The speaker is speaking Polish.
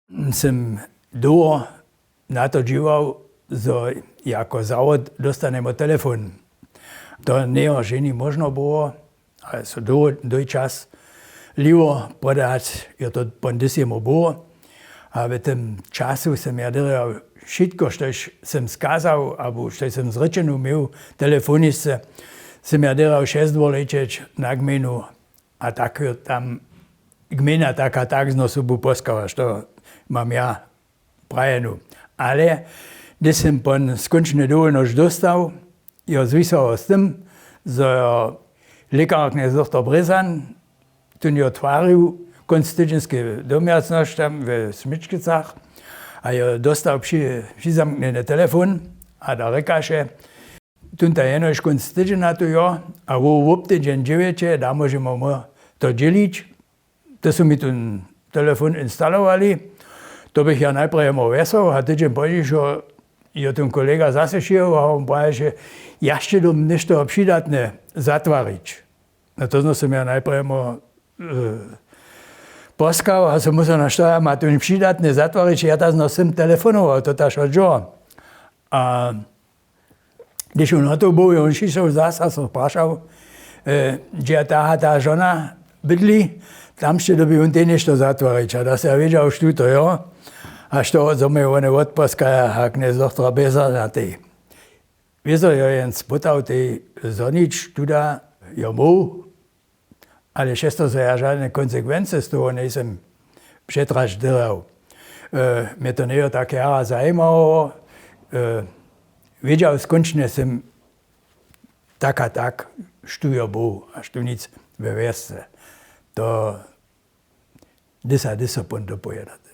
Som dlho na to díval, že ako závod dostaneme telefon. To nie ženy možno bylo, ale so dlhý čas livo podať, je to po 10 bylo. A v tom času som ja delal všetko, čo som skázal, alebo čo som zrečenú měl telefoniste, som ja delal 6 dôlečič na gminu a tak tam gmina tak a tak znosu bu poskala, što mám ja prajenu. Ale když som po skončené dovoľnosť dostal, je zvisalo s tým, že lekár kňaz doktor Brezan tu nie otvoril konstitúčenské domiacnosť tam v Smyčkicach a je dostal přizamknený telefon a da rekaše, tunta jenož konstitúčena tu jo a v obtedžen 9, da môžeme to deliť. To sú mi tu telefon instalovali. To bych ja najprv mal vesel a týdžen požišel, je tu kolega zase šiel a on povedal, že ja ešte dom nešto přidatné zatvariť. No to som ja najprv mal poskal a som musel na što ja ma tu přidatné zatvariť, ja tam som telefonoval, to taž odžo. A když on na to bol, on šišel zase a som prašal, že tá žena bydlí, tam ešte doby on tie nešto zatvoriť. A da sa vedel už tuto, jo. A što zo mě one odposkaja, a kněz doktora Brezan na tej. Vízo, jo jen spotal tej zonič, tuda jo mu, ale šesto se ja žádné konsekvence z toho nejsem přetraž delal. Mě to nejo tak jara zajímalo. Věděl, skončne jsem tak a tak, štu jo bu, a štu nic ve vězce. To dysa pon dopojedat.